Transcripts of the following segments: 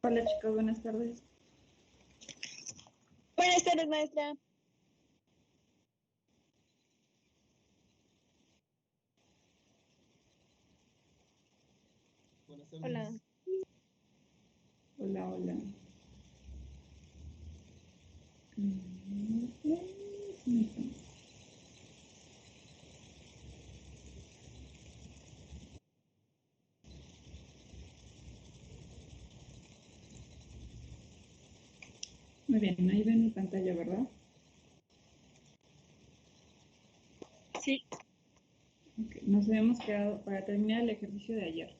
Hola chicos, buenas tardes. Buenas tardes, maestra. Buenas tardes. Hola. Hola, hola. Muy bien, ahí ven mi pantalla, ¿verdad? Sí. Okay. Nos habíamos quedado para terminar el ejercicio de ayer.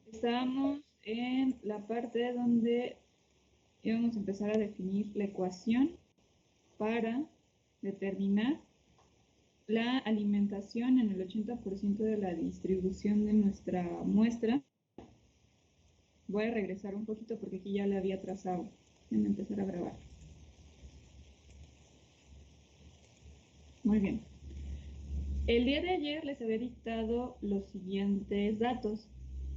Estábamos en la parte donde íbamos a empezar a definir la ecuación para determinar la alimentación en el 80% de la distribución de nuestra muestra. Voy a regresar un poquito porque aquí ya le había trazado. Voy a empezar a grabar. Muy bien. El día de ayer les había dictado los siguientes datos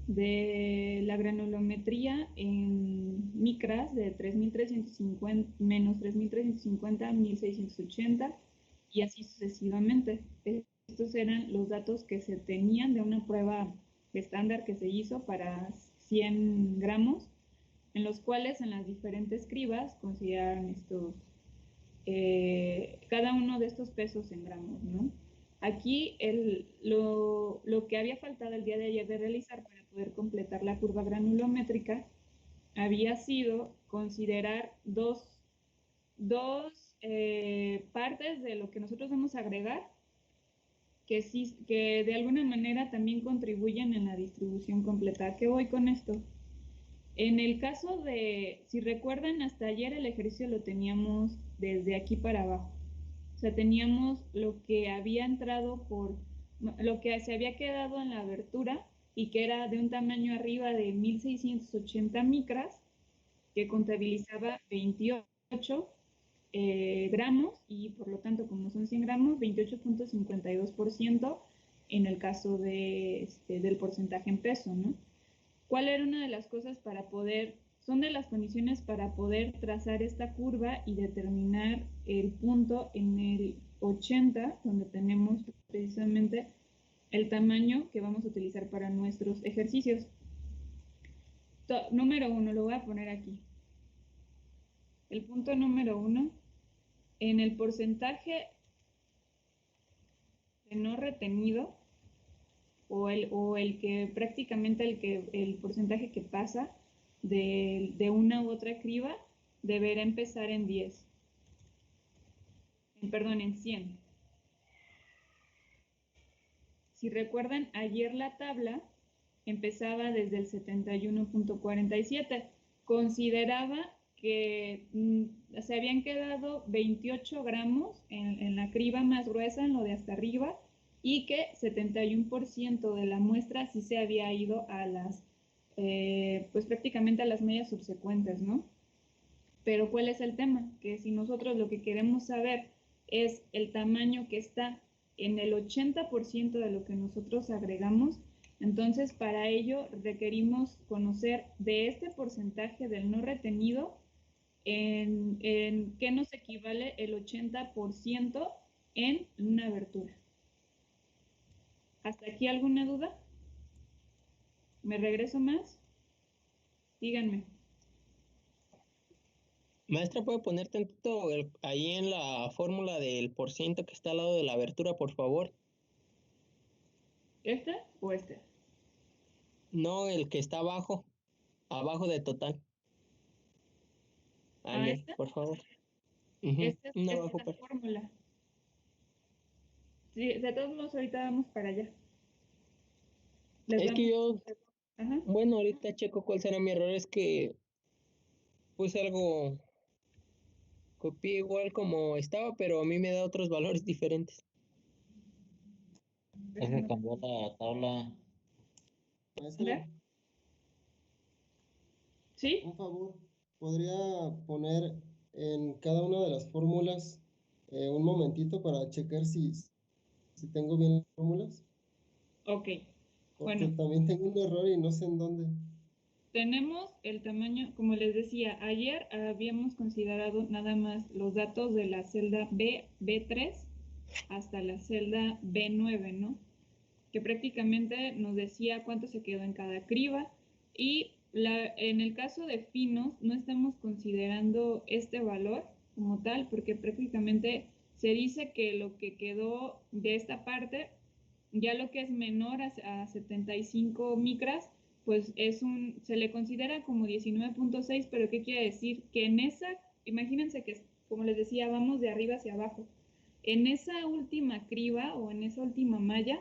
de la granulometría en micras de 3.350 menos 3.350 a 1.680 y así sucesivamente. Estos eran los datos que se tenían de una prueba estándar que se hizo para 100 gramos, en los cuales en las diferentes cribas consideraron estos, cada uno de estos pesos en gramos, ¿no? Aquí lo que había faltado el día de ayer de realizar para poder completar la curva granulométrica había sido considerar dos partes de lo que nosotros vamos a agregar que de alguna manera también contribuyen en la distribución completa. ¿A qué voy con esto? En el caso de, si recuerdan, hasta ayer el ejercicio lo teníamos desde aquí para abajo. O sea, teníamos lo que había entrado lo que se había quedado en la abertura y que era de un tamaño arriba de 1.680 micras, que contabilizaba 28 gramos y por lo tanto, como son 100 gramos, 28.52% en el caso del porcentaje en peso, ¿no? ¿Cuál era una de las cosas son de las condiciones para poder trazar esta curva y determinar el punto en el 80, donde tenemos precisamente el tamaño que vamos a utilizar para nuestros ejercicios? Número 1, lo voy a poner aquí. El punto número 1, en el porcentaje de no retenido, o el que prácticamente el porcentaje que pasa de una u otra criba deberá empezar en 10. Perdón, en 100. Si recuerdan, ayer la tabla empezaba desde el 71.47. Consideraba que se habían quedado 28 gramos en la criba más gruesa, en lo de hasta arriba, y que 71% de la muestra sí se había ido a las, pues prácticamente a las medias subsecuentes, ¿no? Pero ¿cuál es el tema? Que si nosotros lo que queremos saber es el tamaño que está en el 80% de lo que nosotros agregamos, entonces para ello requerimos conocer de este porcentaje del no retenido en qué nos equivale el 80% en una abertura. ¿Hasta aquí alguna duda? ¿Me regreso más? Díganme. Maestra, ¿puede poner tantito ahí en la fórmula del porciento que está al lado de la abertura, por favor? ¿Este o este? No, el que está abajo de total. Ahí, ¿Este? por favor. Esta Un es abajo, la fórmula. Sí, de todos modos ahorita vamos para allá. Es que yo, Ajá. bueno, ahorita checo cuál será mi error, es que puse algo, copié igual como estaba, pero a mí me da otros valores diferentes. Es que cambió la tabla. Maestra, ¿Sí? un favor, ¿podría poner en cada una de las fórmulas un momentito para checar si tengo bien las fórmulas, Ok, porque bueno, también tengo un error y no sé en dónde. tenemos el tamaño, como les decía, ayer habíamos considerado nada más los datos de la celda B3 hasta la celda B9, ¿no? Que prácticamente nos decía cuánto se quedó en cada criba y en el caso de finos no estamos considerando este valor como tal porque prácticamente se dice que lo que quedó de esta parte, ya lo que es menor a 75 micras, pues se le considera como 19.6, pero ¿qué quiere decir? Que en esa, imagínense que, como les decía, vamos de arriba hacia abajo. En esa última criba o en esa última malla,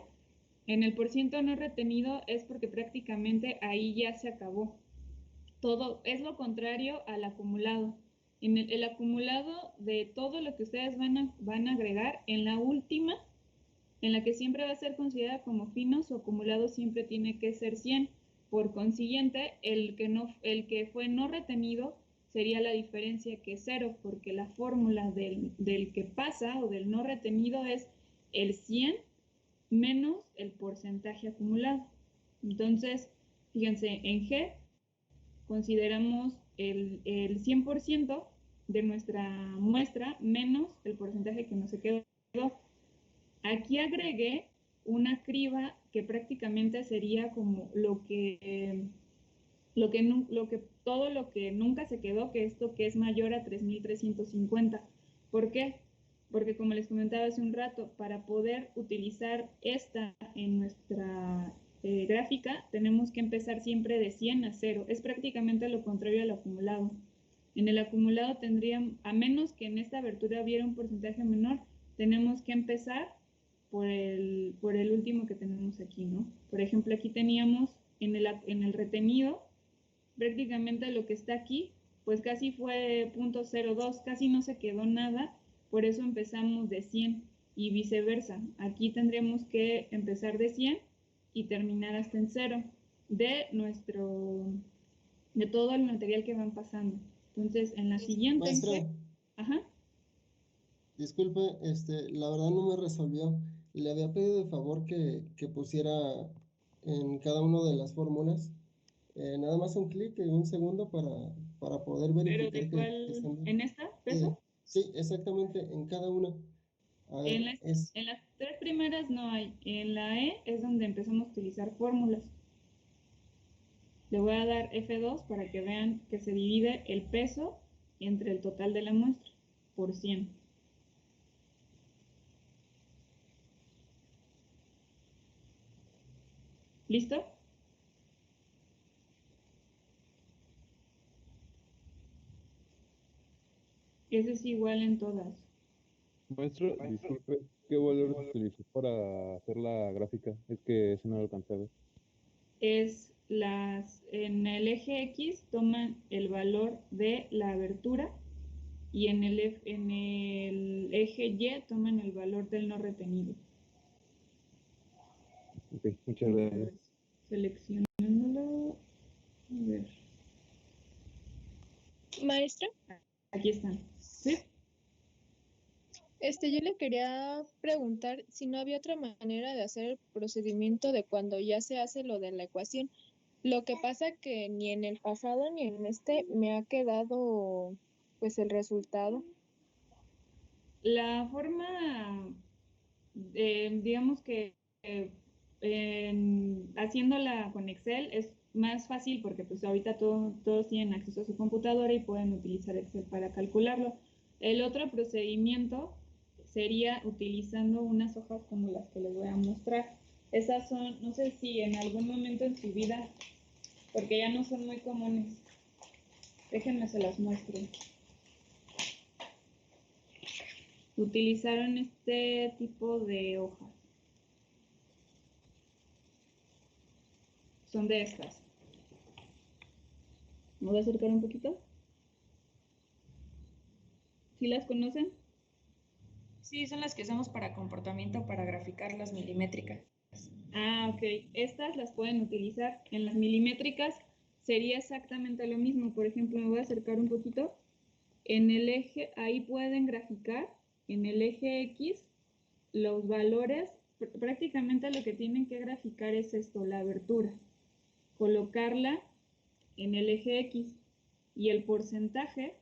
en el porciento no retenido es porque prácticamente ahí ya se acabó. Todo es lo contrario al acumulado. En el acumulado de todo lo que ustedes van a agregar, en la última, en la que siempre va a ser considerada como fino, su acumulado siempre tiene que ser 100. Por consiguiente, el que fue no retenido sería la diferencia que es 0, porque la fórmula del que pasa o del no retenido es el 100 menos el porcentaje acumulado. Entonces, fíjense, en G consideramos el 100% de nuestra muestra menos el porcentaje que no se quedó. Aquí agregué una criba que prácticamente sería como todo lo que nunca se quedó, que esto que es mayor a 3.350. ¿Por qué? Porque como les comentaba hace un rato, para poder utilizar esta en nuestra gráfica, tenemos que empezar siempre de 100 a 0. Es prácticamente lo contrario al acumulado. En el acumulado tendríamos, a menos que en esta abertura hubiera un porcentaje menor, tenemos que empezar por el último que tenemos aquí, ¿no? Por ejemplo, aquí teníamos en el retenido, prácticamente lo que está aquí, pues casi fue 0.02, casi no se quedó nada, por eso empezamos de 100 y viceversa. Aquí tendríamos que empezar de 100 y terminar hasta en 0 de todo el material que van pasando. Entonces, en la siguiente... Maestra, Ajá. disculpe, la verdad no me resolvió. Le había pedido de favor que pusiera en cada una de las fórmulas nada más un clic en un segundo para poder ¿Pero verificar de que cuál? están bien. ¿En esta, peso? Sí, exactamente, en cada una. A ver, En las tres primeras no hay. En la E es donde empezamos a utilizar fórmulas. Le voy a dar F2 para que vean que se divide el peso entre el total de la muestra por 100. ¿Listo? Eso es igual en todas. Maestro, disculpe, ¿qué valores utilizó para hacer la gráfica? Es que ese no lo alcancé a ver. En el eje X toman el valor de la abertura y en el eje Y toman el valor del no retenido. Ok, muchas gracias. Seleccionándolo. A ver, Maestra, aquí están. ¿Sí? yo le quería preguntar si no había otra manera de hacer el procedimiento de cuando ya se hace lo de la ecuación. Lo que pasa que ni en el pasado ni en este me ha quedado pues el resultado. La forma, digamos que haciéndola con Excel es más fácil porque pues ahorita todos tienen acceso a su computadora y pueden utilizar Excel para calcularlo. El otro procedimiento sería utilizando unas hojas como las que les voy a mostrar. Esas son, no sé si en algún momento en su vida, porque ya no son muy comunes. Déjenme se las muestro. Utilizaron este tipo de hojas. Son de estas. ¿Me voy a acercar un poquito? ¿Sí las conocen? Sí, son las que usamos para comportamiento, para graficar las milimétricas. Ah, ok. Estas las pueden utilizar. En las milimétricas sería exactamente lo mismo. Por ejemplo, me voy a acercar un poquito. En el eje, ahí pueden graficar en el eje X, los valores, prácticamente lo que tienen que graficar es esto, la abertura. Colocarla en el eje X y el porcentaje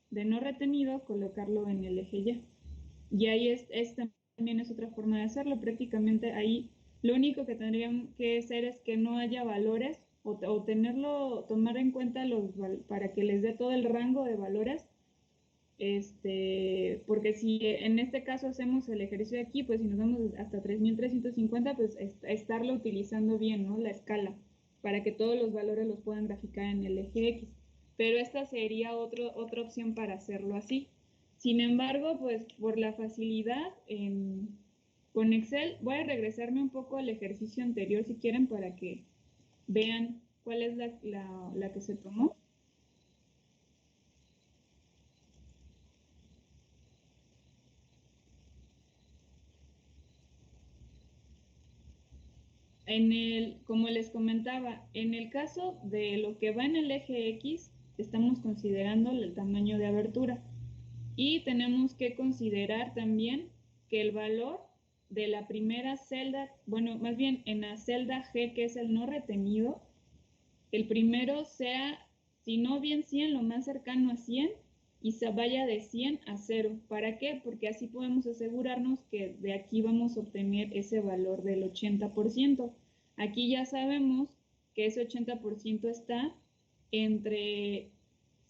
de no retenido, colocarlo en el eje Y. Y ahí también es otra forma de hacerlo. Prácticamente ahí lo único que tendrían que hacer es que no haya valores o tomar en cuenta para que les dé todo el rango de valores. Porque si en este caso hacemos el ejercicio de aquí, pues si nos vamos hasta 3350, pues estarlo utilizando bien, ¿no? La escala, para que todos los valores los puedan graficar en el eje X. Pero esta sería otra opción para hacerlo así. Sin embargo, pues por la facilidad con Excel, voy a regresarme un poco al ejercicio anterior si quieren para que vean cuál es la que se tomó. Como les comentaba, en el caso de lo que va en el eje X, estamos considerando el tamaño de abertura y tenemos que considerar también que el valor de la primera celda, bueno, más bien en la celda G, que es el no retenido, el primero sea, si no bien 100, lo más cercano a 100, y se vaya de 100 a 0. ¿Para qué? Porque así podemos asegurarnos que de aquí vamos a obtener ese valor del 80%. Aquí ya sabemos que ese 80% está entre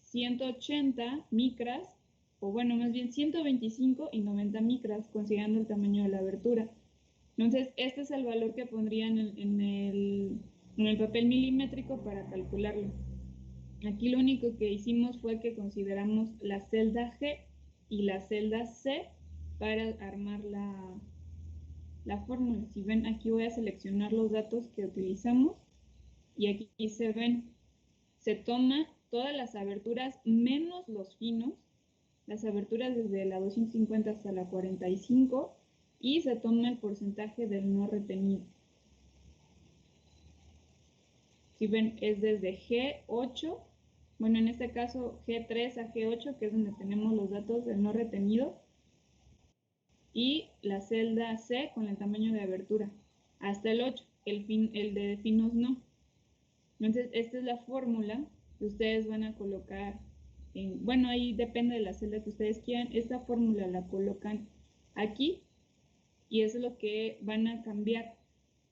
180 micras, o bueno, más bien 125 y 90 micras, considerando el tamaño de la abertura. Entonces, este es el valor que pondrían en el papel milimétrico para calcularlo. Aquí lo único que hicimos fue que consideramos la celda G y la celda C para armar la fórmula. Si ven, aquí voy a seleccionar los datos que utilizamos y aquí se ven, se toma todas las aberturas menos los finos, las aberturas desde la 250 hasta la 45 y se toma el porcentaje del no retenido. Si ven, es desde G8, bueno, en este caso G3 a G8, que es donde tenemos los datos del no retenido, y la celda C con el tamaño de abertura, hasta el 8, el de finos no. Entonces, esta es la fórmula que ustedes van a colocar, bueno, ahí depende de la celda que ustedes quieran, esta fórmula la colocan aquí, y eso es lo que van a cambiar.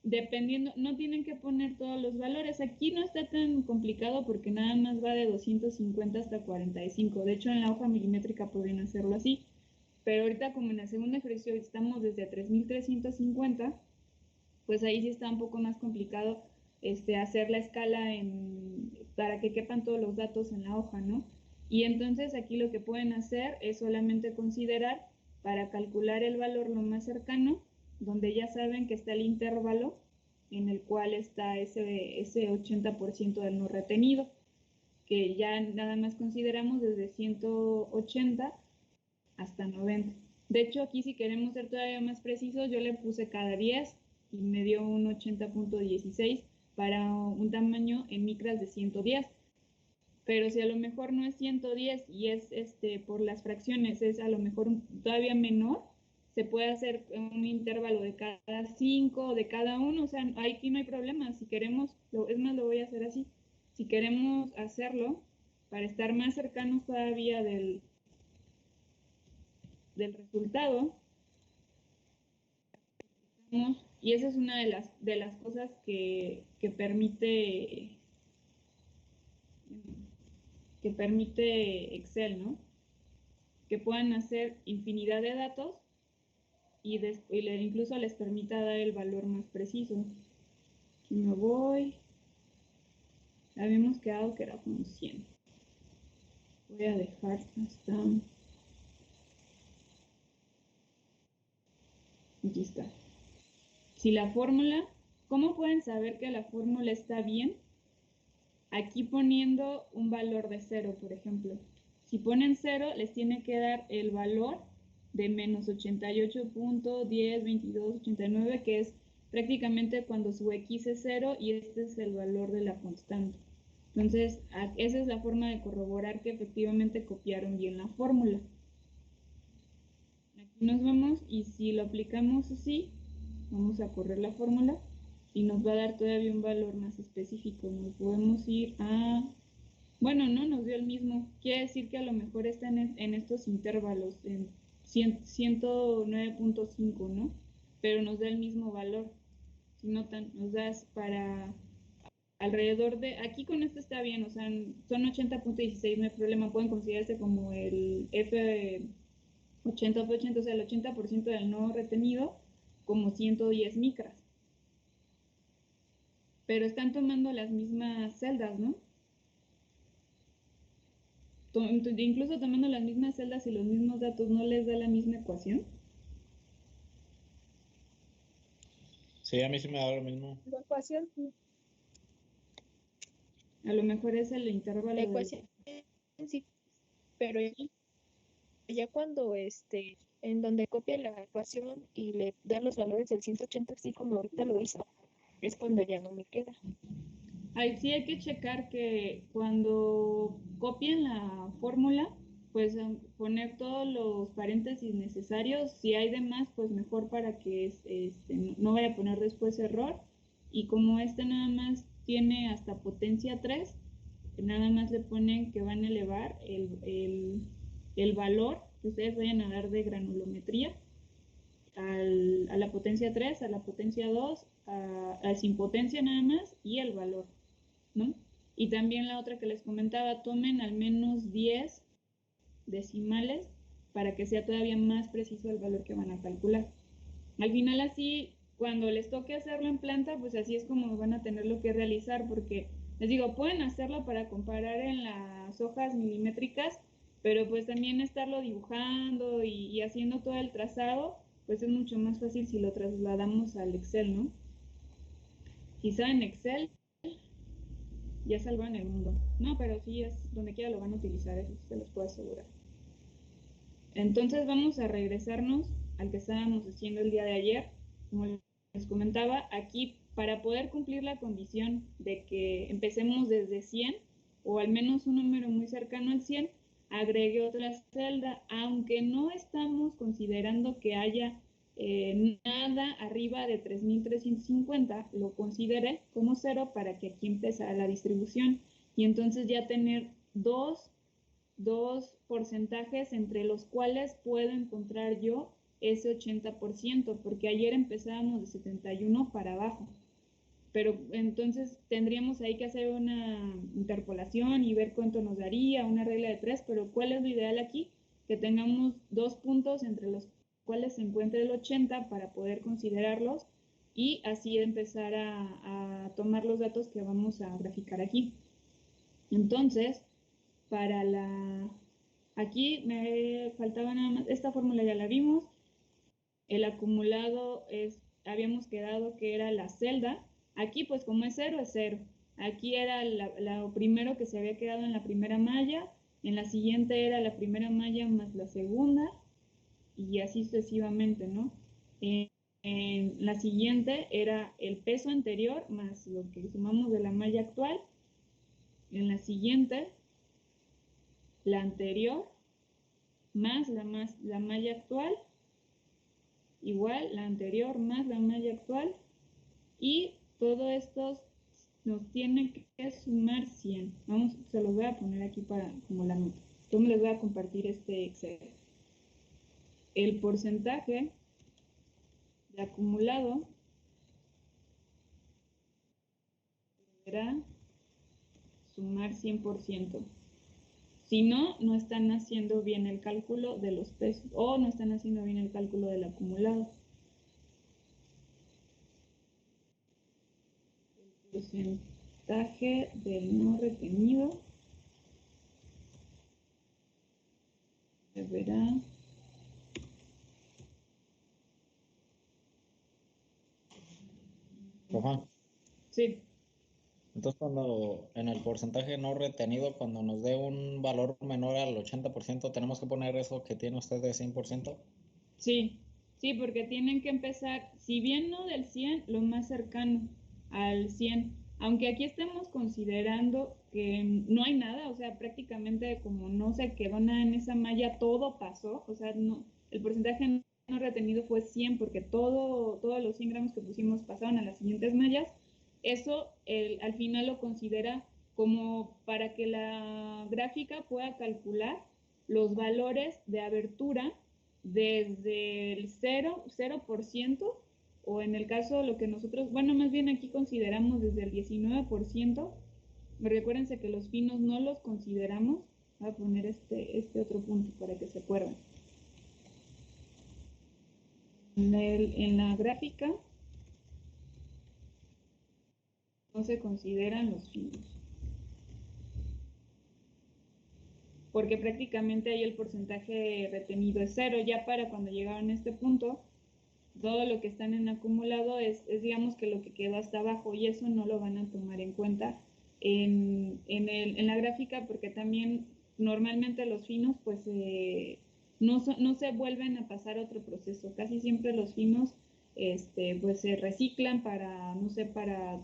Dependiendo, no tienen que poner todos los valores. Aquí no está tan complicado porque nada más va de 250 hasta 45. De hecho, en la hoja milimétrica podrían hacerlo así. Pero ahorita, como en el segundo ejercicio estamos desde 3350, pues ahí sí está un poco más complicado hacer la escala para que quepan todos los datos en la hoja, ¿no? Y entonces aquí lo que pueden hacer es solamente considerar para calcular el valor lo más cercano, donde ya saben que está el intervalo en el cual está ese 80% del no retenido, que ya nada más consideramos desde 180 hasta 90. De hecho, aquí si queremos ser todavía más precisos, yo le puse cada 10 y me dio un 80.16 para un tamaño en micras de 110. Pero si a lo mejor no es 110 y es por las fracciones es a lo mejor todavía menor, se puede hacer un intervalo de cada 5 o de cada 1, o sea, aquí no hay problema. Si queremos, es más, lo voy a hacer así. Si queremos hacerlo para estar más cercanos todavía del resultado, y esa es una de las cosas que permite Excel, ¿no? Que puedan hacer infinidad de datos y incluso les permita dar el valor más preciso. Aquí me voy. Habíamos quedado que era como 100. Voy a dejar hasta... Aquí está. Si la fórmula, ¿cómo pueden saber que la fórmula está bien? Aquí poniendo un valor de 0, por ejemplo. Si ponen 0, les tiene que dar el valor de menos 88.102289, que es prácticamente cuando su X es 0 y este es el valor de la constante. Entonces, esa es la forma de corroborar que efectivamente copiaron bien la fórmula. nos vamos y si lo aplicamos así, vamos a correr la fórmula y nos va a dar todavía un valor más específico. Nos podemos ir a, bueno, no, nos dio el mismo. Quiere decir que a lo mejor está en estos intervalos, en 109.5, ¿no? Pero nos da el mismo valor. Si notan, nos da para alrededor de, aquí con esto está bien, o sea, son 80.16, no hay problema, pueden considerarse como el F80, F80, o sea, el 80% del no retenido, como 110 micras. Pero están tomando las mismas celdas, ¿no? Incluso tomando las mismas celdas y los mismos datos, ¿no les da la misma ecuación? Sí, a mí sí me da lo mismo. La ecuación, sí. A lo mejor es el intervalo. La ecuación, sí, pero ya cuando en donde copia la ecuación y le da los valores del 180, así como ahorita lo hizo, es cuando ya no me queda. Ahí sí hay que checar que cuando copien la fórmula, pues poner todos los paréntesis necesarios. Si hay de más, pues mejor para que no vaya a poner después error. Y como nada más tiene hasta potencia 3, nada más le ponen que van a elevar el valor que ustedes vayan a dar de granulometría a la potencia 3, a la potencia 2, sin potencia nada más y el valor, ¿no? Y también la otra que les comentaba, tomen al menos 10 decimales para que sea todavía más preciso el valor que van a calcular. Al final así, cuando les toque hacerlo en planta, pues así es como van a tenerlo que realizar, porque les digo, pueden hacerlo para comparar en las hojas milimétricas, pero pues también estarlo dibujando y haciendo todo el trazado, pues es mucho más fácil si lo trasladamos al Excel, ¿no? Quizá en Excel ya salvan el mundo. No, pero sí es donde quiera lo van a utilizar, eso se los puedo asegurar. Entonces vamos a regresarnos al que estábamos haciendo el día de ayer. Como les comentaba, aquí para poder cumplir la condición de que empecemos desde 100 o al menos un número muy cercano al 100, agregué otra celda, aunque no estamos considerando que haya nada arriba de 3.350, lo consideré como 0 para que aquí empezara la distribución y entonces ya tener dos porcentajes entre los cuales puedo encontrar yo ese 80%, porque ayer empezábamos de 71 para abajo. Pero entonces tendríamos ahí que hacer una interpolación y ver cuánto nos daría, una regla de 3, pero ¿cuál es lo ideal aquí? Que tengamos 2 puntos entre los cuales se encuentre el 80 para poder considerarlos y así empezar a tomar los datos que vamos a graficar aquí. Entonces, aquí me faltaba nada más, esta fórmula ya la vimos, el acumulado habíamos quedado que era la celda, aquí pues como es 0, es 0, aquí era lo primero que se había quedado en la primera malla, en la siguiente era la primera malla más la segunda, y así sucesivamente, ¿no? En la siguiente era el peso anterior más lo que sumamos de la malla actual, en la siguiente la anterior más la malla actual, igual la anterior más la malla actual, y todo esto nos tiene que sumar 100. Se los voy a poner aquí como la nota. Entonces les voy a compartir este Excel. El porcentaje de acumulado deberá sumar 100%. Si no, no están haciendo bien el cálculo de los pesos o no están haciendo bien el cálculo del acumulado. El porcentaje del no retenido deberá Ajá. sí. Entonces, cuando en el porcentaje no retenido, cuando nos dé un valor menor al 80%, tenemos que poner eso que tiene usted de 100%. Sí, porque tienen que empezar, si bien no del 100, lo más cercano al 100. Aunque aquí estemos considerando que no hay nada, o sea, prácticamente como no se quedó nada en esa malla, todo pasó, o sea, no, el porcentaje no retenido fue 100 porque todos los 100 gramos que pusimos pasaron a las siguientes mallas, eso al final lo considera como para que la gráfica pueda calcular los valores de abertura desde el 0% o en el caso lo que nosotros, bueno, más bien aquí consideramos desde el 19%. Recuérdense que los finos no los consideramos. Voy a poner este otro punto para que se acuerden. En la gráfica no se consideran los finos, porque prácticamente ahí el porcentaje retenido es 0. Ya para cuando llegaron a este punto, todo lo que están en acumulado es digamos que lo que quedó hasta abajo, y eso no lo van a tomar en cuenta en la gráfica, porque también normalmente los finos pues no se vuelven a pasar otro proceso. Casi siempre los finos pues se reciclan para, no sé, para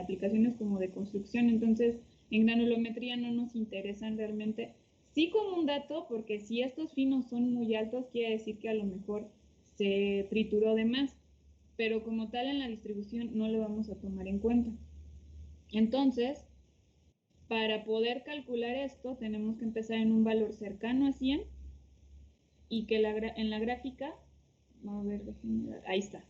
aplicaciones como de construcción. Entonces, en granulometría no nos interesan realmente. Sí como un dato, porque si estos finos son muy altos, quiere decir que a lo mejor se trituró de más, pero como tal en la distribución no lo vamos a tomar en cuenta. Entonces, para poder calcular esto, tenemos que empezar en un valor cercano a 100 y que en la gráfica, vamos a ver, ahí está.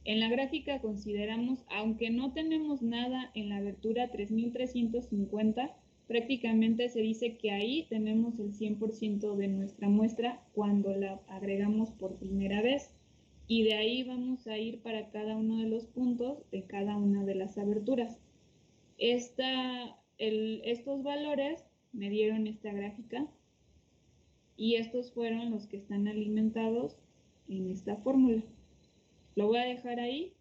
En la gráfica consideramos, aunque no tenemos nada en la abertura 3350, prácticamente se dice que ahí tenemos el 100% de nuestra muestra cuando la agregamos por primera vez. Y de ahí vamos a ir para cada uno de los puntos de cada una de las aberturas. Estos valores me dieron esta gráfica y estos fueron los que están alimentados en esta fórmula. ¿Lo voy a dejar ahí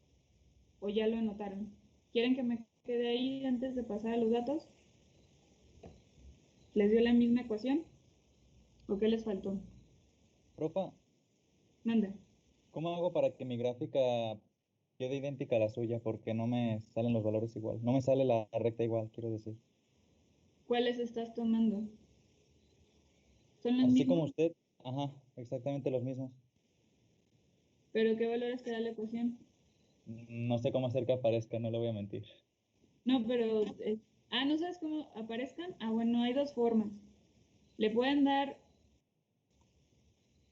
o ya lo anotaron? ¿Quieren que me quede ahí antes de pasar a los datos? ¿Les dio la misma ecuación? ¿O qué les faltó? Profa, Manda. ¿cómo hago para que mi gráfica quede idéntica a la suya? Porque no me salen los valores igual. No me sale la recta igual, quiero decir. ¿Cuáles estás tomando? ¿Son los Así mismos? como usted, ajá, exactamente los mismos. ¿Pero qué valores te da la ecuación? No sé cómo hacer que aparezca, no le voy a mentir. No, pero... ¿no sabes cómo aparezcan? Bueno, hay dos formas. Le pueden dar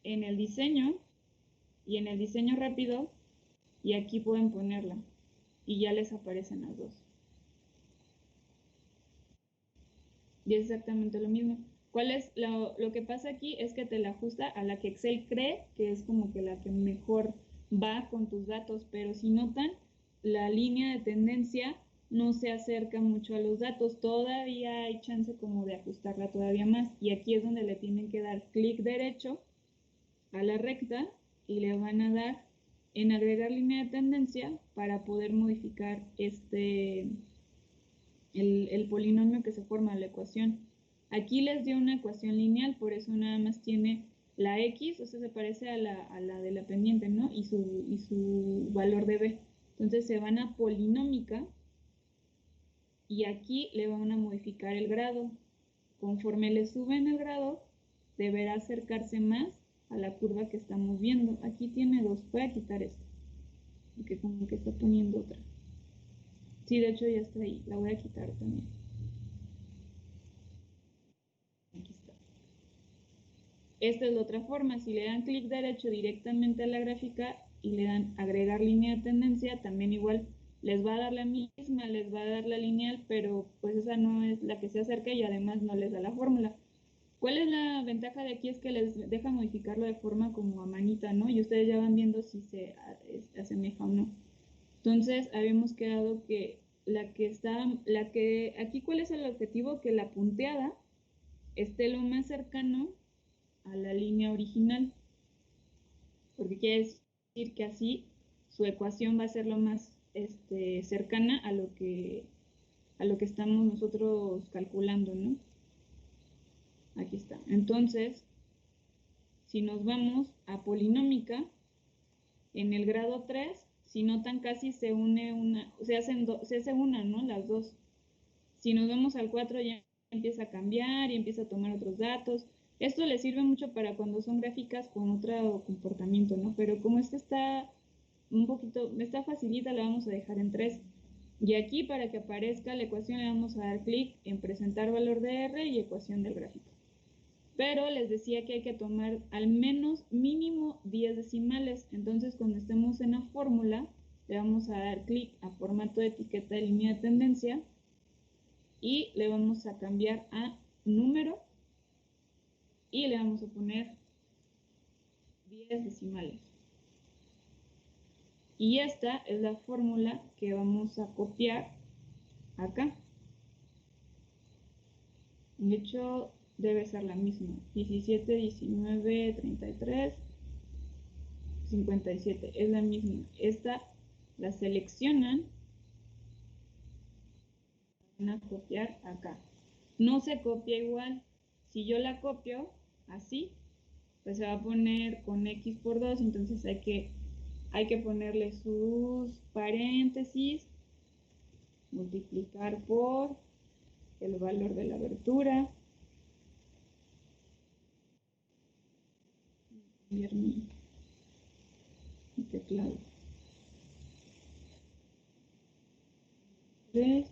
en el diseño y en el diseño rápido, y aquí pueden ponerla y ya les aparecen las dos. Y es exactamente lo mismo. ¿Cuál es lo que pasa aquí? Es que te la ajusta a la que Excel cree que es como que la que mejor va con tus datos, pero si notan, la línea de tendencia no se acerca mucho a los datos. Todavía hay chance como de ajustarla todavía más, y aquí es donde le tienen que dar clic derecho a la recta y le van a dar en agregar línea de tendencia para poder modificar el polinomio que se forma la ecuación. Aquí les dio una ecuación lineal, por eso nada más tiene la x, o sea, se parece a la de la pendiente, ¿no? Y su valor de b. Entonces se van a polinómica y aquí le van a modificar el grado. Conforme le suben el grado, deberá acercarse más a la curva que estamos viendo. Aquí tiene dos. Voy a quitar esto, porque como que está poniendo otra. Sí, de hecho ya está ahí. La voy a quitar también. Aquí está. Esta es la otra forma. Si le dan clic derecho directamente a la gráfica y le dan agregar línea de tendencia, también igual les va a dar la misma, les va a dar la lineal, pero pues esa no es la que se acerca y además no les da la fórmula. ¿Cuál es la ventaja de aquí? Es que les deja modificarlo de forma como a manita, ¿no? Y ustedes ya van viendo si se asemeja o no. Entonces, habíamos quedado que aquí, ¿cuál es el objetivo? Que la punteada esté lo más cercano a la línea original, porque quiere decir que así su ecuación va a ser lo más cercana a lo que estamos nosotros calculando, ¿no? Aquí está. Entonces, si nos vamos a polinómica, en el grado 3, si notan casi se une una, se hace una, ¿no? Las dos. Si nos vamos al 4 ya empieza a cambiar y empieza a tomar otros datos. Esto les sirve mucho para cuando son gráficas con otro comportamiento, ¿no? Pero como esta está un poquito, esta facilita, la vamos a dejar en 3. Y aquí para que aparezca la ecuación le vamos a dar clic en presentar valor de R y ecuación del gráfico. Pero les decía que hay que tomar al menos mínimo 10 decimales. Entonces cuando estemos en la fórmula le vamos a dar clic a formato de etiqueta de línea de tendencia y le vamos a cambiar a número y le vamos a poner 10 decimales. Y esta es la fórmula que vamos a copiar acá. De hecho, debe ser la misma. 17, 19, 33, 57. Es la misma. Esta la seleccionan. Van a copiar acá. No se copia igual. Si yo la copio así, pues se va a poner con X por 2. Entonces hay que ponerle sus paréntesis, multiplicar por el valor de la abertura, cambiar mi teclado. 3.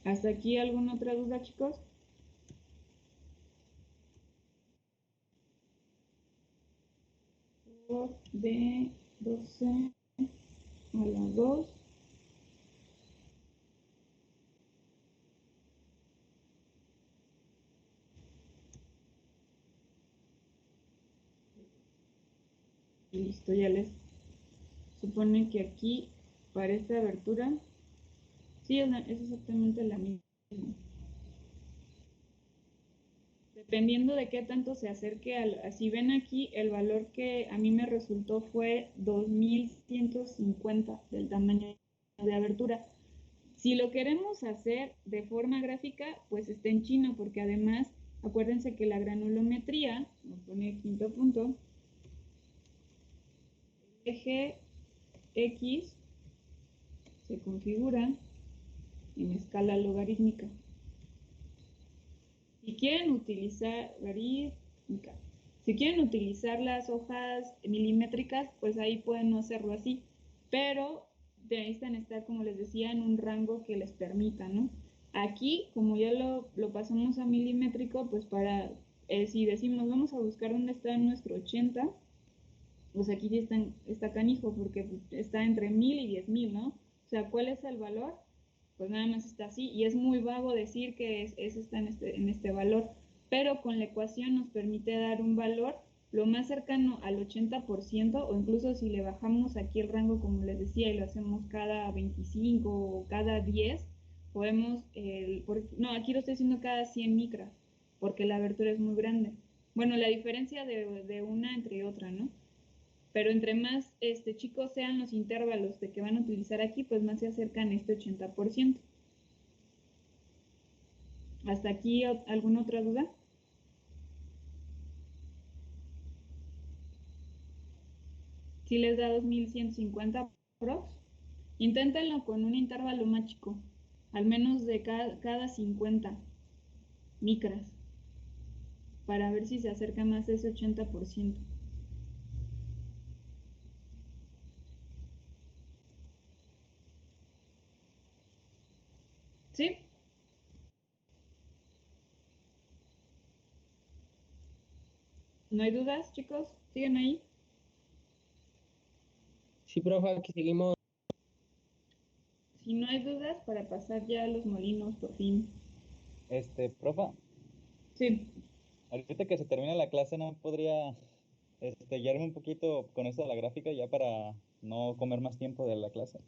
¿Hasta aquí alguna otra duda, chicos? Por de 12 a la 2. Listo, ya les supone que aquí para esta abertura, sí, es exactamente la misma. Dependiendo de qué tanto se acerque si ven aquí, el valor que a mí me resultó fue 2150 del tamaño de abertura. Si lo queremos hacer de forma gráfica, pues está en chino, porque además, acuérdense que la granulometría, vamos a poner quinto punto, el eje X se configura en escala logarítmica. Si quieren utilizar las hojas milimétricas, pues ahí pueden no hacerlo así, pero necesitan estar, como les decía, en un rango que les permita, ¿no? Aquí, como ya lo pasamos a milimétrico, pues si decimos vamos a buscar dónde está nuestro 80, pues aquí ya está canijo, porque está entre 1000 y 10.000, ¿no? O sea, ¿cuál es el valor? Pues nada más está así, y es muy vago decir que está en este valor, pero con la ecuación nos permite dar un valor lo más cercano al 80%, o incluso si le bajamos aquí el rango, como les decía, y lo hacemos cada 25 o cada 10, podemos, no, aquí lo estoy haciendo cada 100 micras, porque la abertura es muy grande. Bueno, la diferencia de una entre otra, ¿no? Pero entre más chicos sean los intervalos de que van a utilizar aquí, pues más se acercan a este 80%. ¿Hasta aquí alguna otra duda? Si les da 2150 prox, inténtenlo con un intervalo más chico, al menos de cada 50 micras, para ver si se acerca más a ese 80%. ¿Sí? ¿No hay dudas, chicos? ¿Siguen ahí? Sí, profe, aquí seguimos. Si no hay dudas, para pasar ya a los molinos, por fin. Profa, Sí. ahorita que se termina la clase, ¿no podría guiarme un poquito con eso de la gráfica ya para no comer más tiempo de la clase?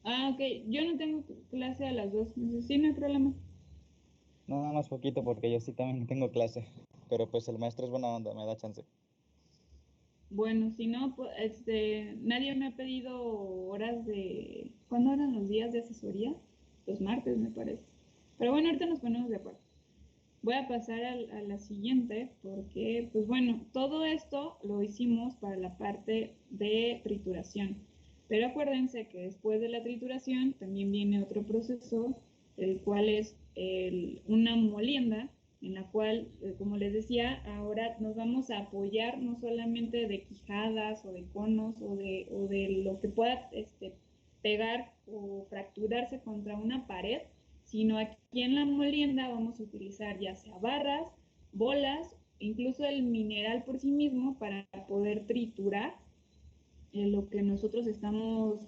Ah, ok. Yo no tengo clase a las 2. Sí, no hay problema. Nada más poquito porque yo sí también tengo clase, pero pues el maestro es buena onda, me da chance. Bueno, si no, nadie me ha pedido horas de... ¿Cuándo eran los días de asesoría? Los martes, me parece. Pero bueno, ahorita nos ponemos de acuerdo. Voy a pasar a la siguiente porque, pues bueno, todo esto lo hicimos para la parte de trituración. Pero acuérdense que después de la trituración también viene otro proceso, el cual es una molienda en la cual, como les decía, ahora nos vamos a apoyar no solamente de quijadas o de conos o de lo que pueda pegar o fracturarse contra una pared, sino aquí en la molienda vamos a utilizar ya sea barras, bolas, incluso el mineral por sí mismo para poder triturar lo que nosotros estamos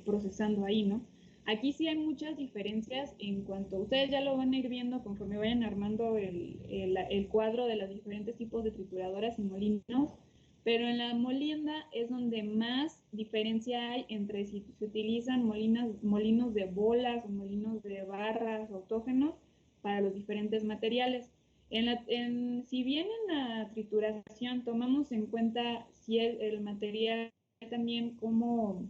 procesando ahí, ¿no? Aquí sí hay muchas diferencias en cuanto, ustedes ya lo van a ir viendo conforme vayan armando el cuadro de los diferentes tipos de trituradoras y molinos, pero en la molienda es donde más diferencia hay entre si se utilizan molinos de bolas o molinos de barras autógenos para los diferentes materiales. Si bien en la trituración tomamos en cuenta si el material también como,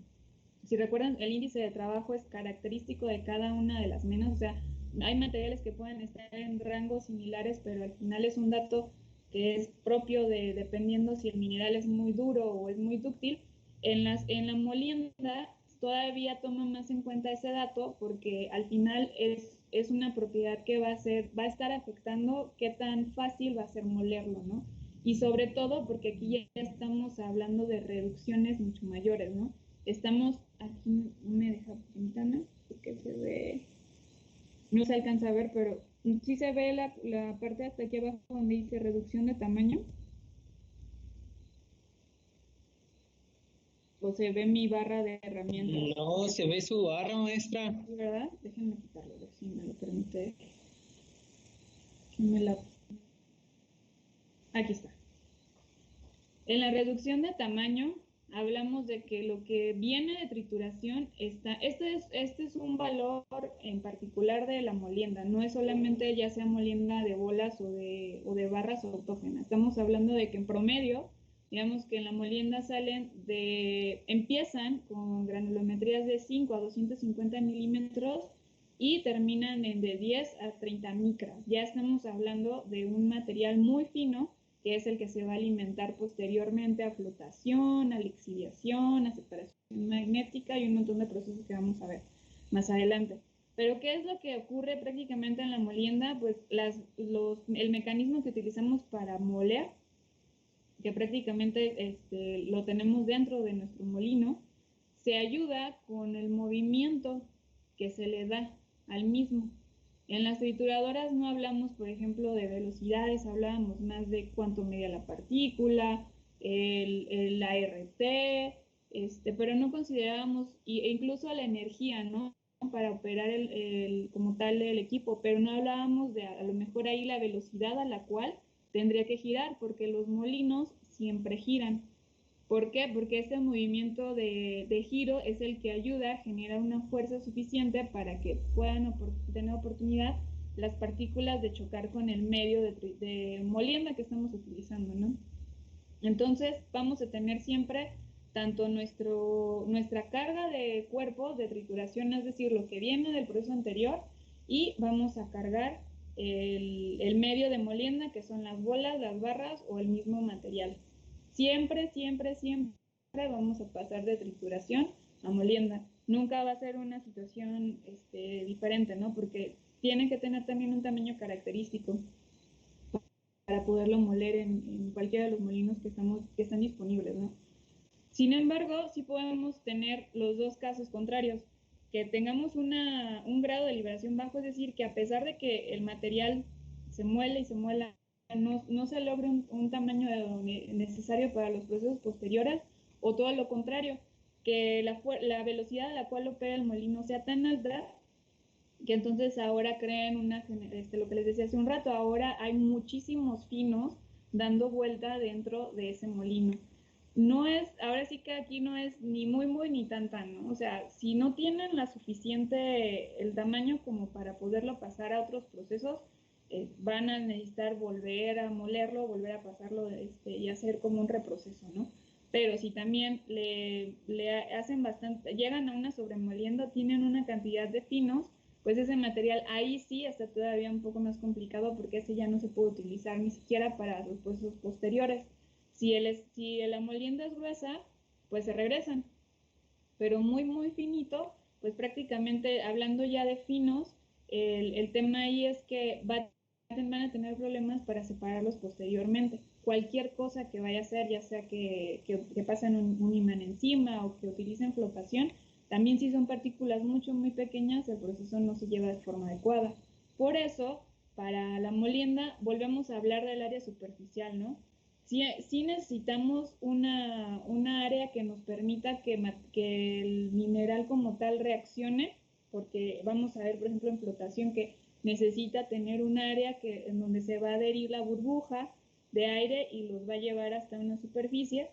si recuerdan, el índice de trabajo es característico de cada una de las menas, o sea, hay materiales que pueden estar en rangos similares, pero al final es un dato que es propio dependiendo si el mineral es muy duro o es muy dúctil. En la molienda todavía toma más en cuenta ese dato porque al final es una propiedad que va a estar afectando qué tan fácil va a ser molerlo, ¿no? Y sobre todo porque aquí ya estamos hablando de reducciones mucho mayores, ¿no? Estamos, aquí no me deja, permítanme, porque se ve, no se alcanza a ver, pero sí se ve la parte hasta aquí abajo donde dice reducción de tamaño. ¿O se ve mi barra de herramientas? No, se ve su barra, maestra. ¿Sí, verdad? Déjenme quitarlo, a ver si me lo permite. Aquí está. En la reducción de tamaño hablamos de que lo que viene de trituración este es un valor en particular de la molienda, no es solamente ya sea molienda de bolas o de barras autógenas. Estamos hablando de que en promedio, digamos que en la molienda empiezan con granulometrías de 5 a 250 milímetros y terminan en de 10 a 30 micras. Ya estamos hablando de un material muy fino que es el que se va a alimentar posteriormente a flotación, a lixiviación, a separación magnética y un montón de procesos que vamos a ver más adelante. Pero ¿qué es lo que ocurre prácticamente en la molienda? Pues el mecanismo que utilizamos para moler, que prácticamente lo tenemos dentro de nuestro molino, se ayuda con el movimiento que se le da al mismo. En las trituradoras no hablamos, por ejemplo, de velocidades, hablábamos más de cuánto medía la partícula, el ART, pero no considerábamos, e incluso la energía, ¿no? Para operar como tal el equipo, pero no hablábamos de a lo mejor ahí la velocidad a la cual tendría que girar, porque los molinos siempre giran. ¿Por qué? Porque este movimiento de giro es el que ayuda a generar una fuerza suficiente para que puedan tener oportunidad las partículas de chocar con el medio de molienda que estamos utilizando, ¿no? Entonces vamos a tener siempre tanto nuestra carga de cuerpo de trituración, es decir, lo que viene del proceso anterior, y vamos a cargar el medio de molienda, que son las bolas, las barras o el mismo material. Siempre, siempre, siempre vamos a pasar de trituración a molienda. Nunca va a ser una situación diferente, ¿no? Porque tiene que tener también un tamaño característico para poderlo moler en cualquiera de los molinos que están disponibles, ¿no? Sin embargo, sí podemos tener los dos casos contrarios, que tengamos un grado de liberación bajo, es decir, que a pesar de que el material se muele y se muela, no se logre un tamaño necesario para los procesos posteriores, o todo lo contrario, que la velocidad a la cual opera el molino sea tan alta que entonces ahora crean lo que les decía hace un rato, ahora hay muchísimos finos dando vuelta dentro de ese molino. Ahora sí que aquí no es ni muy, muy, ni tan, ¿no? O sea, si no tienen el tamaño como para poderlo pasar a otros procesos, van a necesitar volver a molerlo, volver a pasarlo y hacer como un reproceso, ¿no? Pero si también le hacen bastante, llegan a una sobremolienda, tienen una cantidad de finos, pues ese material ahí sí está todavía un poco más complicado porque ese ya no se puede utilizar ni siquiera para los procesos posteriores. Si la molienda es gruesa, pues se regresan, pero muy, muy finito, pues prácticamente hablando ya de finos, el tema ahí es que van a tener problemas para separarlos posteriormente. Cualquier cosa que vaya a hacer, ya sea que pasen un imán encima o que utilicen flotación, también si son partículas muy pequeñas, el proceso no se lleva de forma adecuada. Por eso, para la molienda, volvemos a hablar del área superficial, ¿no? Sí necesitamos una área que nos permita que el mineral como tal reaccione, porque vamos a ver, por ejemplo, en flotación que necesita tener un área en donde se va a adherir la burbuja de aire y los va a llevar hasta una superficie,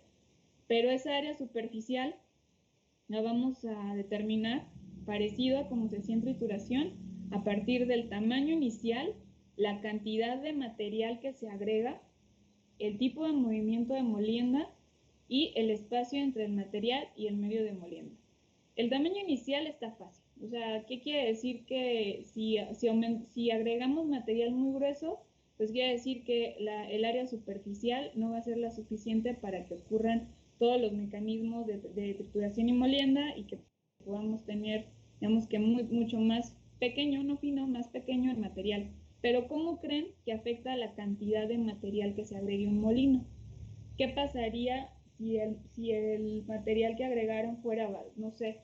pero esa área superficial la vamos a determinar parecido a como se hacía en trituración, a partir del tamaño inicial, la cantidad de material que se agrega, el tipo de movimiento de molienda y el espacio entre el material y el medio de molienda. El tamaño inicial está fácil. O sea, ¿qué quiere decir? Que si agregamos material muy grueso, pues quiere decir que el área superficial no va a ser la suficiente para que ocurran todos los mecanismos de trituración y molienda y que podamos tener, digamos que mucho más pequeño, no fino, más pequeño el material. Pero ¿cómo creen que afecta la cantidad de material que se agregue a un molino? ¿Qué pasaría si el material que agregaron fuera, no sé,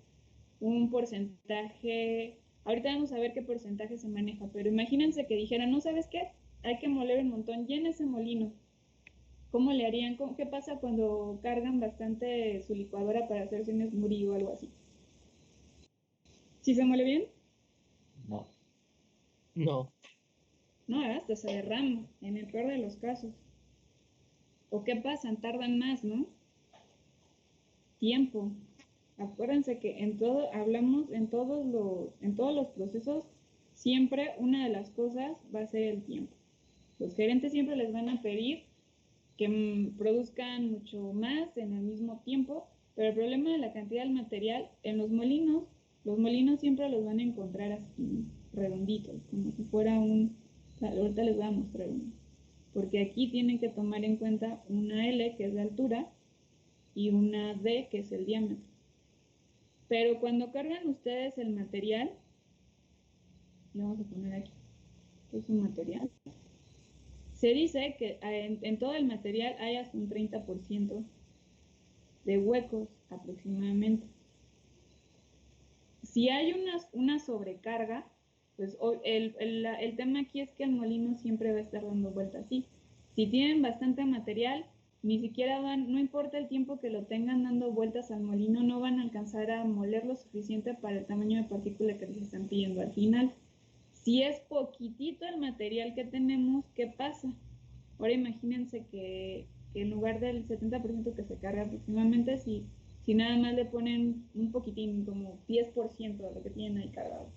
un porcentaje? Ahorita vamos a ver qué porcentaje se maneja, pero imagínense que dijeran, ¿no sabes qué? Hay que moler un montón, llena ese molino. ¿Cómo le harían? ¿Qué pasa cuando cargan bastante su licuadora para hacerse un smoothie o algo así? ¿Sí se muele bien? No. No. No, hasta se derrama, en el peor de los casos. ¿O qué pasa? Tardan más, ¿no? Tiempo. Acuérdense que hablamos en todos los procesos, siempre una de las cosas va a ser el tiempo. Los gerentes siempre les van a pedir que produzcan mucho más en el mismo tiempo, pero el problema de la cantidad del material en los molinos siempre los van a encontrar así redonditos, como si fuera ahorita les voy a mostrar uno, porque aquí tienen que tomar en cuenta una L, que es la altura, y una D, que es el diámetro. Pero cuando cargan ustedes el material, le vamos a poner aquí, que es un material, se dice que en todo el material hay hasta un 30% de huecos aproximadamente. Si hay una sobrecarga, pues el tema aquí es que el molino siempre va a estar dando vueltas así. Si tienen bastante material, ni siquiera no importa el tiempo que lo tengan dando vueltas al molino, no van a alcanzar a moler lo suficiente para el tamaño de partícula que les están pidiendo al final. Si es poquitito el material que tenemos, ¿qué pasa? Ahora imagínense que en lugar del 70% que se carga aproximadamente, si nada más le ponen un poquitín, como 10% de lo que tienen ahí cargado.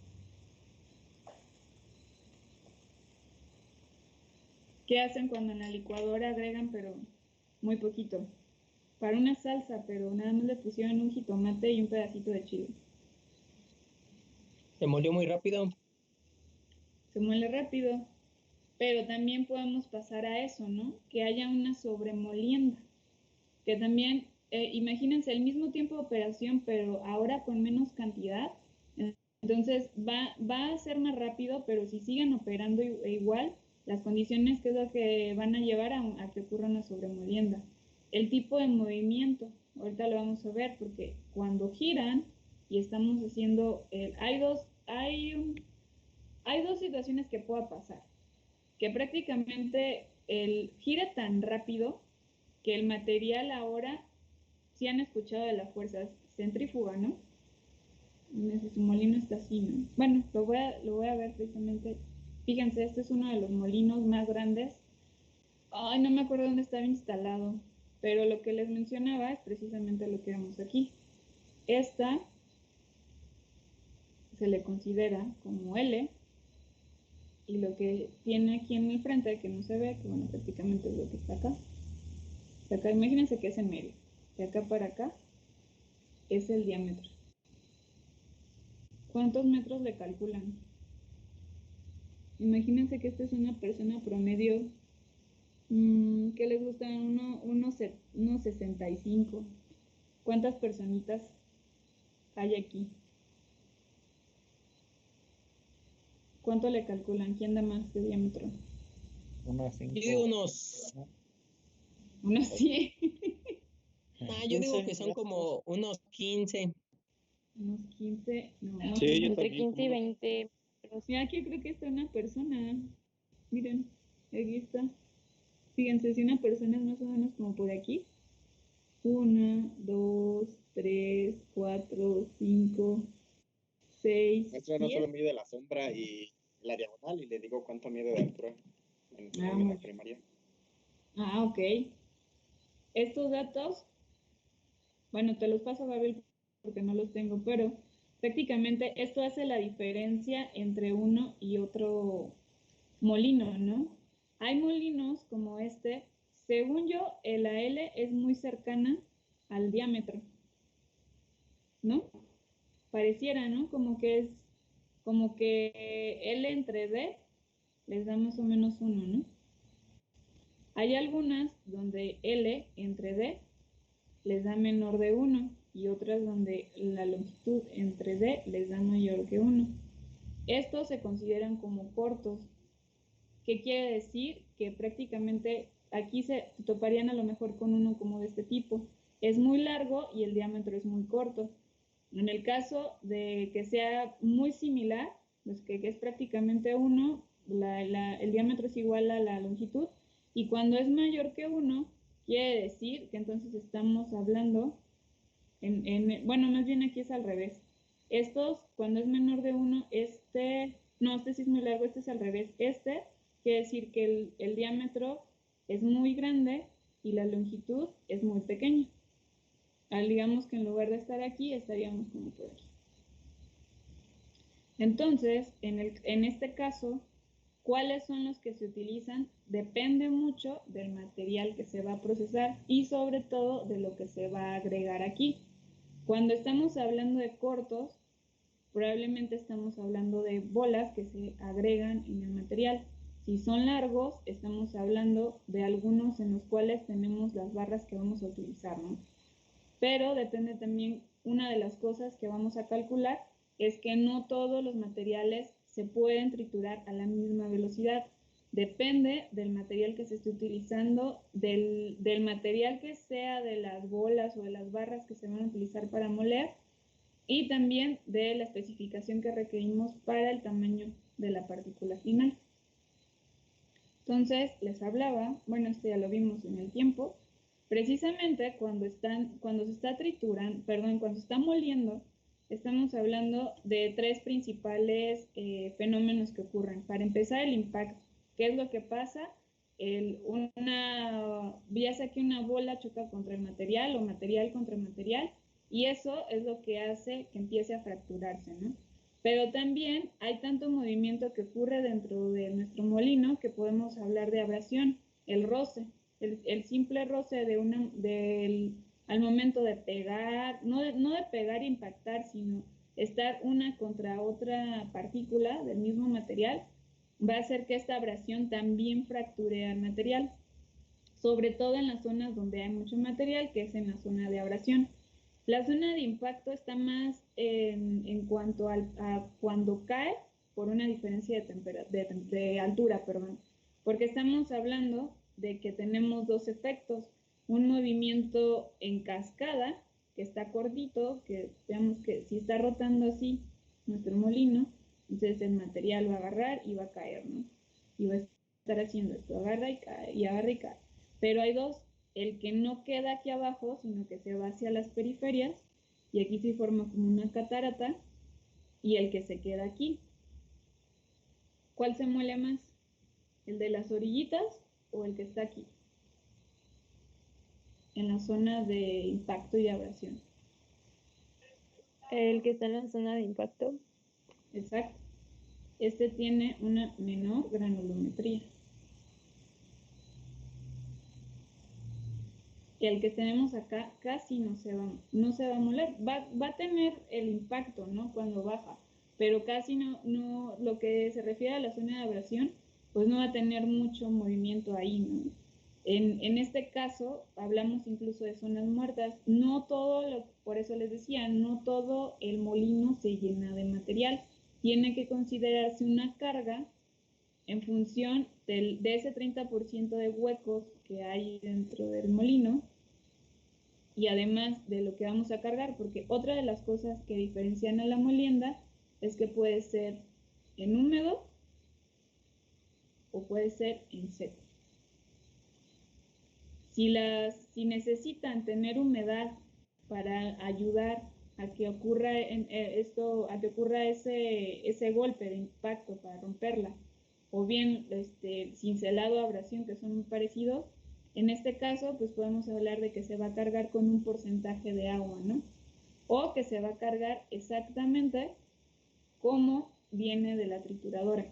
¿Qué hacen cuando en la licuadora agregan, pero muy poquito? Para una salsa, pero nada más le pusieron un jitomate y un pedacito de chile. Se molió muy rápido. Se muele rápido, pero también podemos pasar a eso, ¿no? Que haya una sobremolienda, que también, imagínense el mismo tiempo de operación, pero ahora con menos cantidad. Entonces va a ser más rápido, pero si siguen operando igual, las condiciones que es lo que van a llevar a que ocurra una sobremolienda. El tipo de movimiento, ahorita lo vamos a ver, porque cuando giran y estamos haciendo, hay dos situaciones que pueda pasar. Que prácticamente gira tan rápido que el material ahora, si han escuchado de la fuerza centrífuga, ¿no? Su molino está así, ¿no? Bueno, lo voy a ver precisamente. Fíjense, este es uno de los molinos más grandes. Ay, no me acuerdo dónde estaba instalado, pero lo que les mencionaba es precisamente lo que vemos aquí. Esta se le considera como L, y lo que tiene aquí en el frente, que no se ve, que bueno, prácticamente es lo que está acá. De acá, imagínense que es en medio. De acá para acá es el diámetro. ¿Cuántos metros le calculan? Imagínense que esta es una persona promedio, que les gusta unos 65. ¿Cuántas personitas hay aquí? ¿Cuánto le calculan? ¿Quién da más de diámetro? Unas Yo 5. digo unos, Unos 100. yo digo que son como unos 15. Unos 15. No, Sí, yo Entre también 15 y como 20. mira, aquí creo que está una persona. Miren, aquí está. Fíjense, si una persona es más o menos como por aquí. 1, 2, 3, 4, 5, 6, Maestra no solo 7. mide la sombra y la diagonal y le digo cuánto mide de altura en Ah, la muy bien. primaria. Ah, ok. Estos datos, bueno, te los paso, Gabriel, porque no los tengo, pero prácticamente esto hace la diferencia entre uno y otro molino, ¿no? Hay molinos como este, según yo, la L es muy cercana al diámetro, ¿no? Pareciera, ¿no? Como que L entre D les da más o menos 1, ¿no? Hay algunas donde L entre D les da menor de 1 y otras donde la longitud entre D les da mayor que 1. Estos se consideran como cortos. ¿Qué quiere decir? Que prácticamente aquí se toparían a lo mejor con uno como de este tipo. Es muy largo y el diámetro es muy corto. En el caso de que sea muy similar, pues que es prácticamente 1, el diámetro es igual a la longitud, y cuando es mayor que 1, quiere decir que entonces estamos hablando, bueno, más bien aquí es al revés. Estos, cuando es menor de 1, este sí es muy largo, este es al revés. Este quiere decir que el diámetro es muy grande y la longitud es muy pequeña. Digamos que en lugar de estar aquí, estaríamos como por aquí. Entonces, en este caso, ¿cuáles son los que se utilizan? Depende mucho del material que se va a procesar y sobre todo de lo que se va a agregar aquí. Cuando estamos hablando de cortos, probablemente estamos hablando de bolas que se agregan en el material. Si son largos, estamos hablando de algunos en los cuales tenemos las barras que vamos a utilizar, ¿no? Pero depende también, una de las cosas que vamos a calcular es que no todos los materiales se pueden triturar a la misma velocidad. Depende del material que se esté utilizando, del material que sea de las bolas o de las barras que se van a utilizar para moler, y también de la especificación que requerimos para el tamaño de la partícula final. Entonces, les hablaba, bueno, esto ya lo vimos en el tiempo, precisamente cuando se está triturando, perdón, cuando se está moliendo, estamos hablando de tres principales fenómenos que ocurren. Para empezar, el impacto. ¿Qué es lo que pasa? Ya sea que una bola choca contra el material o material contra material, y eso es lo que hace que empiece a fracturarse, ¿no? Pero también hay tanto movimiento que ocurre dentro de nuestro molino que podemos hablar de abrasión, el roce, el simple roce al momento de pegar, no de pegar e impactar, sino estar una contra otra partícula del mismo material, va a hacer que esta abrasión también fracture al material, sobre todo en las zonas donde hay mucho material, que es en la zona de abrasión. La zona de impacto está más en cuanto a cuando cae por una diferencia de altura, perdón, porque estamos hablando de que tenemos dos efectos, un movimiento en cascada, que está cortito, que veamos que si está rotando así nuestro molino, entonces el material va a agarrar y va a caer, ¿no? Y va a estar haciendo esto, agarra y cae, y agarra y cae. Pero hay dos, el que no queda aquí abajo, sino que se va hacia las periferias, y aquí se forma como una catarata, y el que se queda aquí. ¿Cuál se muele más? ¿El de las orillitas o el que está aquí? En la zona de impacto y abrasión. El que está en la zona de impacto. Exacto. Este tiene una menor granulometría. El que tenemos acá casi no se va a moler. Va a tener el impacto, ¿no? Cuando baja, pero casi no, lo que se refiere a la zona de abrasión, pues no va a tener mucho movimiento ahí, ¿no? En este caso, hablamos incluso de zonas muertas. No todo, por eso les decía, no todo el molino se llena de material. tiene que considerarse una carga en función de ese 30% de huecos que hay dentro del molino y además de lo que vamos a cargar, porque otra de las cosas que diferencian a la molienda es que puede ser en húmedo o puede ser en seco. Si necesitan tener humedad para ayudar a que ocurra ese golpe de impacto para romperla, o bien cincelado o abrasión, que son muy parecidos, en este caso pues podemos hablar de que se va a cargar con un porcentaje de agua, ¿no? O que se va a cargar exactamente como viene de la trituradora.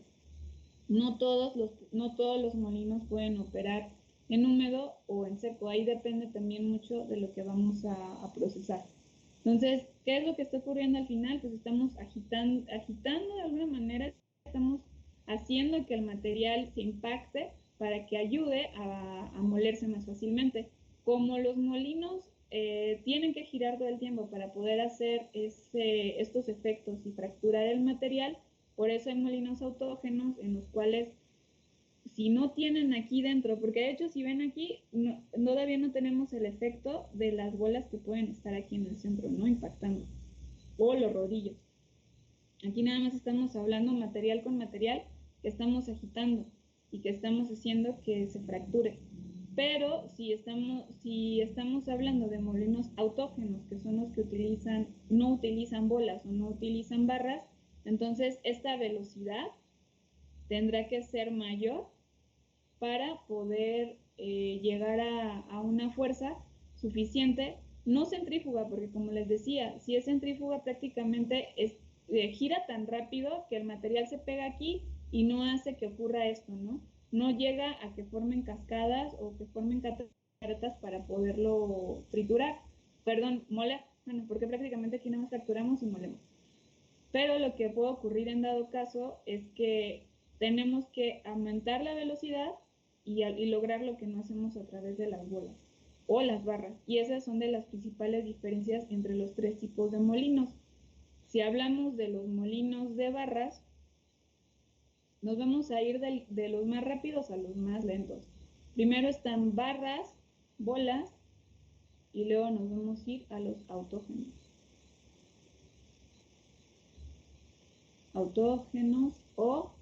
No todos los molinos pueden operar en húmedo o en seco. Ahí depende también mucho de lo que vamos a procesar. Entonces, ¿qué es lo que está ocurriendo al final? Pues estamos agitando de alguna manera, estamos haciendo que el material se impacte para que ayude a molerse más fácilmente. Como los molinos tienen que girar todo el tiempo para poder hacer estos efectos y fracturar el material, por eso hay molinos autógenos en los cuales si no tienen aquí dentro, porque de hecho si ven aquí, todavía no tenemos el efecto de las bolas que pueden estar aquí en el centro, ¿no? Impactando, o los rodillos. Aquí nada más estamos hablando material con material que estamos agitando y que estamos haciendo que se fracture. Pero si estamos hablando de molinos autógenos, que son los que no utilizan bolas o no utilizan barras, entonces esta velocidad tendrá que ser mayor para poder llegar a una fuerza suficiente, no centrífuga, porque como les decía, si es centrífuga prácticamente gira tan rápido que el material se pega aquí y no hace que ocurra esto, ¿no? No llega a que formen cascadas o que formen cataratas para poderlo moler, bueno, porque prácticamente aquí nada más fracturamos y molemos. Pero lo que puede ocurrir en dado caso es que tenemos que aumentar la velocidad y lograr lo que no hacemos a través de las bolas o las barras. Y esas son de las principales diferencias entre los tres tipos de molinos. Si hablamos de los molinos de barras, nos vamos a ir de los más rápidos a los más lentos. Primero están barras, bolas, y luego nos vamos a ir a los autógenos. Autógenos o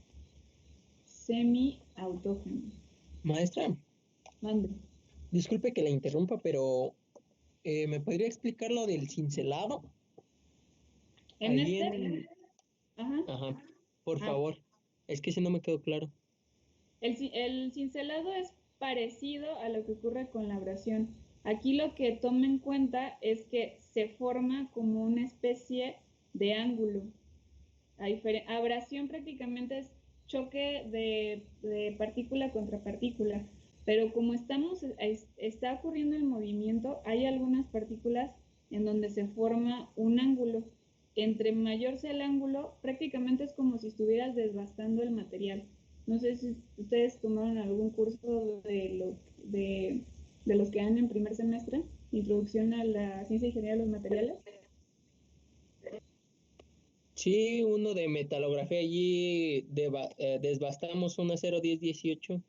semi-autógenos. Maestra, Mande. disculpe que la interrumpa, pero ¿me podría explicar lo del cincelado? Ajá, por favor. Es que si no me quedó claro. El cincelado es parecido a lo que ocurre con la abrasión. Aquí lo que toma en cuenta es que se forma como una especie de ángulo. Abrasión prácticamente es choque de partícula contra partícula, pero como está ocurriendo el movimiento, hay algunas partículas en donde se forma un ángulo. Entre mayor sea el ángulo, prácticamente es como si estuvieras desbastando el material. No sé si ustedes tomaron algún curso de los que dan en primer semestre, Introducción a la Ciencia e Ingeniería de los Materiales. Sí, uno de metalografía allí desbastamos una 01018.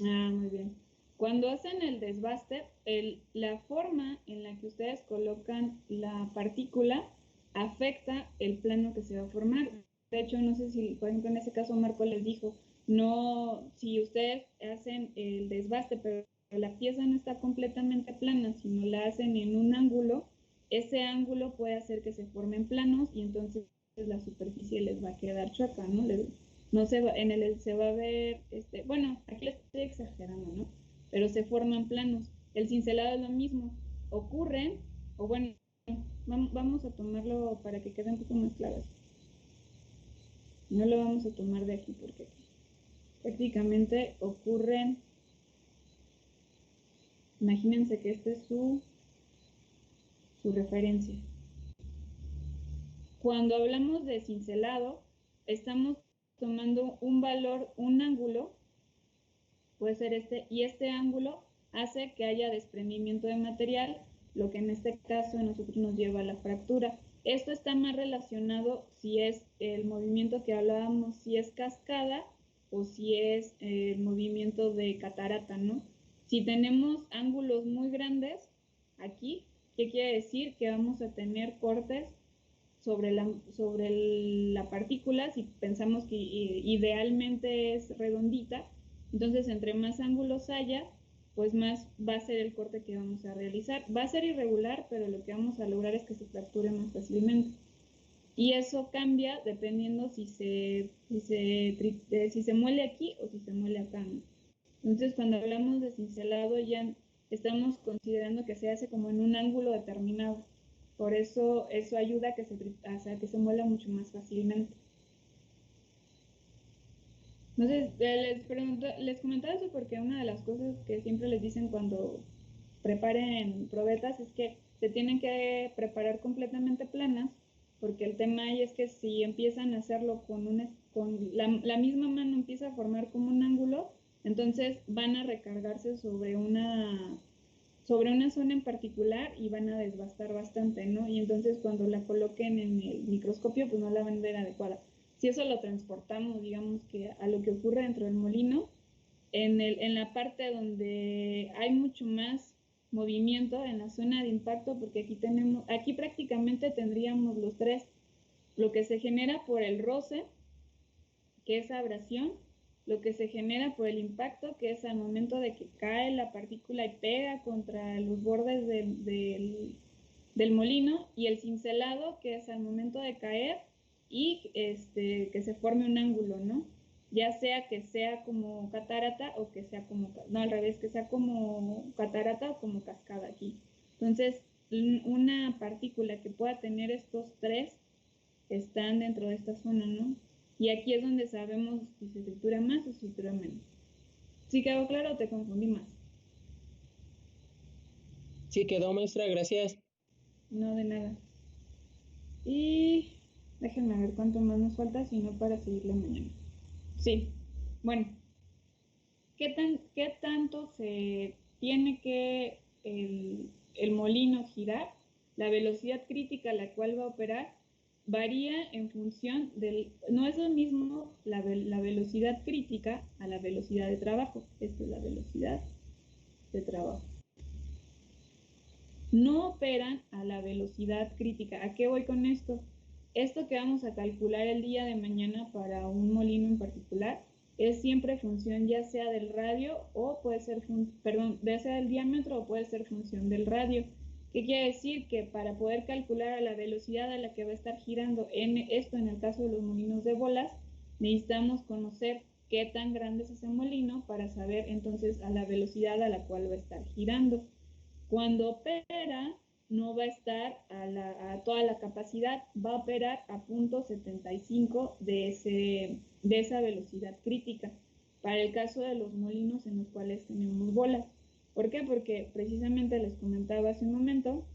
Ah, muy bien. Cuando hacen el desbaste, la forma en la que ustedes colocan la partícula afecta el plano que se va a formar. De hecho, no sé si, por ejemplo, en ese caso Marco les dijo, no, si ustedes hacen el desbaste, pero la pieza no está completamente plana, sino la hacen en un ángulo, ese ángulo puede hacer que se formen planos y entonces la superficie les va a quedar chueca, ¿no? No se va, se va a ver, bueno, aquí le estoy exagerando, ¿no? Pero se forman planos. El cincelado es lo mismo. Ocurren, o bueno, vamos a tomarlo para que quede un poco más claro. No lo vamos a tomar de aquí porque aquí prácticamente ocurren. Imagínense que esta es su referencia. Cuando hablamos de cincelado, estamos tomando un valor, un ángulo, puede ser y este ángulo hace que haya desprendimiento de material, lo que en este caso a nosotros nos lleva a la fractura. Esto está más relacionado si es el movimiento que hablábamos, si es cascada o si es el movimiento de catarata, ¿no? Si tenemos ángulos muy grandes aquí, ¿qué quiere decir? Que vamos a tener cortes sobre la partícula, si pensamos que idealmente es redondita, entonces entre más ángulos haya, pues más va a ser el corte que vamos a realizar. Va a ser irregular, pero lo que vamos a lograr es que se fracture más fácilmente. Y eso cambia dependiendo si se muele aquí o si se muele acá, ¿no? Entonces, cuando hablamos de cincelado, ya estamos considerando que se hace como en un ángulo determinado. Por eso ayuda a que se muela mucho más fácilmente. Entonces, les comentaba eso porque una de las cosas que siempre les dicen cuando preparen probetas es que se tienen que preparar completamente planas, porque el tema ahí es que si empiezan a hacerlo con la misma mano empieza a formar como un ángulo, entonces van a recargarse sobre una zona en particular y van a desbastar bastante, ¿no? Y entonces cuando la coloquen en el microscopio, pues no la van a ver adecuada. Si eso lo transportamos, digamos que a lo que ocurre dentro del molino, en la parte donde hay mucho más movimiento, en la zona de impacto, porque aquí prácticamente tendríamos los tres, lo que se genera por el roce, que es abrasión, lo que se genera por el impacto, que es al momento de que cae la partícula y pega contra los bordes del molino, y el cincelado, que es al momento de caer y que se forme un ángulo, ¿no? Ya sea que sea como catarata o que sea como, no, al revés, que sea como catarata o como cascada aquí. Entonces, una partícula que pueda tener estos tres están dentro de esta zona, ¿no? Y aquí es donde sabemos si se estructura más o se estructura menos. ¿Sí quedó claro o te confundí más? Sí, quedó, maestra, gracias. No, de nada. Y déjenme ver cuánto más nos falta, si no para seguirle mañana. Sí, bueno, ¿qué tanto se tiene que el molino girar? La velocidad crítica a la cual va a operar varía en función no es lo mismo la velocidad crítica a la velocidad de trabajo. Esta es la velocidad de trabajo. No operan a la velocidad crítica. ¿A qué voy con esto? Esto que vamos a calcular el día de mañana para un molino en particular es siempre función ya sea del radio o puede ser, ya sea del diámetro o puede ser función del radio. ¿Qué quiere decir? Que para poder calcular a la velocidad a la que va a estar girando en el caso de los molinos de bolas, necesitamos conocer qué tan grande es ese molino para saber entonces a la velocidad a la cual va a estar girando. Cuando opera, no va a estar a toda la capacidad, va a operar a 0.75 de esa velocidad crítica, para el caso de los molinos en los cuales tenemos bolas. ¿Por qué? Porque precisamente les comentaba hace un momento,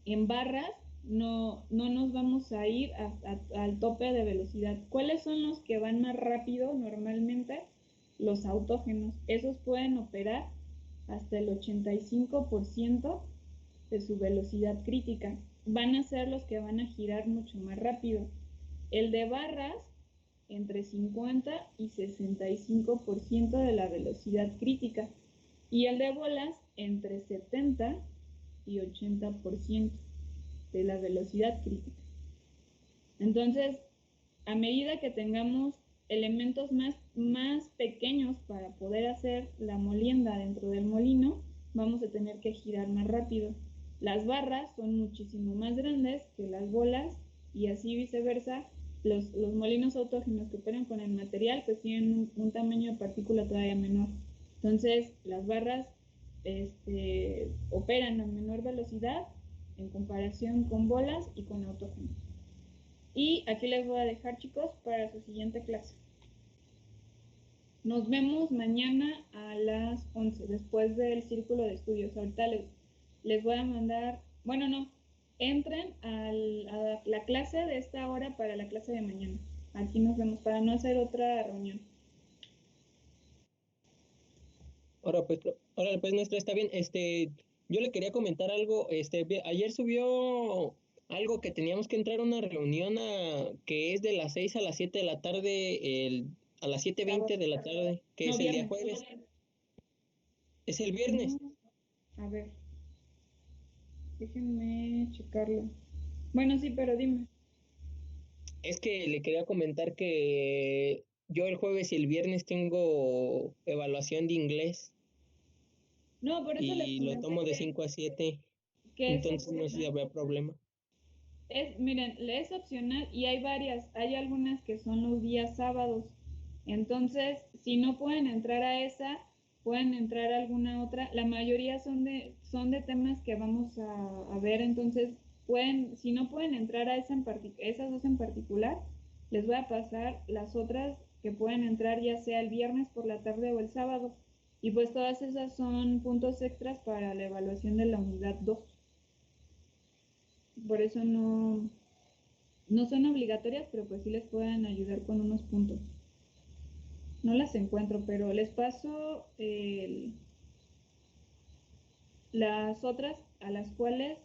en barras no nos vamos a ir al tope de velocidad. ¿Cuáles son los que van más rápido normalmente? Los autógenos. Esos pueden operar hasta el 85% de su velocidad crítica. Van a ser los que van a girar mucho más rápido. El de barras, entre 50 y 65% de la velocidad crítica. Y el de bolas, entre 70 y 80% de la velocidad crítica. Entonces, a medida que tengamos elementos más pequeños para poder hacer la molienda dentro del molino, vamos a tener que girar más rápido. Las barras son muchísimo más grandes que las bolas y así viceversa. Los molinos autógenos que operan con el material pues tienen un tamaño de partícula todavía menor. Entonces, las barras operan a menor velocidad en comparación con bolas y con autógenos. Y aquí les voy a dejar, chicos, para su siguiente clase. Nos vemos mañana a las 11, después del círculo de estudios. Ahorita les voy a mandar, bueno, no, entren a la clase de esta hora para la clase de mañana. Aquí nos vemos para no hacer otra reunión. Ahora pues, maestra, está bien. Yo le quería comentar algo. Ayer subió algo que teníamos que entrar a una reunión que es de las 6 a las 7 de la tarde, a las 7:20 de la tarde, que No, es el día viernes. jueves. Es el viernes. A ver. Déjenme checarlo. Bueno, sí, pero dime. Es que le quería comentar que yo el jueves y el viernes tengo evaluación de inglés No, por eso les y lo comenté tomo de 5 a 7, que es entonces no sé si opcional. habría problema. Miren, es opcional y hay varias. Hay algunas que son los días sábados. Entonces, si no pueden entrar a esa, pueden entrar a alguna otra. La mayoría son de temas que vamos a ver. Entonces, si no pueden entrar a esas dos en particular, les voy a pasar las otras que pueden entrar ya sea el viernes por la tarde o el sábado. Y pues todas esas son puntos extras para la evaluación de la unidad 2. Por eso no son obligatorias, pero pues sí les pueden ayudar con unos puntos. No las encuentro, pero les paso las otras a las cuales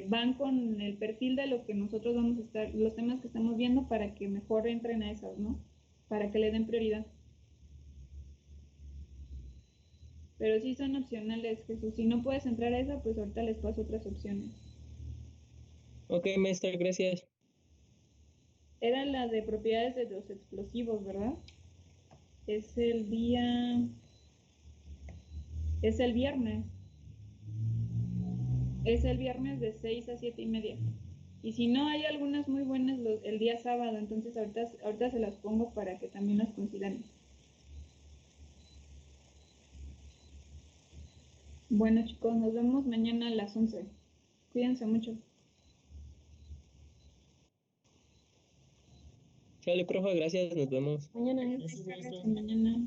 van con el perfil de lo que nosotros vamos a estar, los temas que estamos viendo para que mejor entren a esas, ¿no? Para que le den prioridad. Pero sí son opcionales, Jesús. Si no puedes entrar a esa, pues ahorita les paso otras opciones. Ok, maestra, gracias. Era la de propiedades de los explosivos, ¿verdad? Es el viernes. Es el viernes de 6 a 7:30. Y si no, hay algunas muy buenas el día sábado, entonces ahorita se las pongo para que también las consideren. Bueno, chicos, nos vemos mañana a las 11. Cuídense mucho. Chale, profe, gracias, nos vemos. Mañana. Gracias, maestra. Mañana.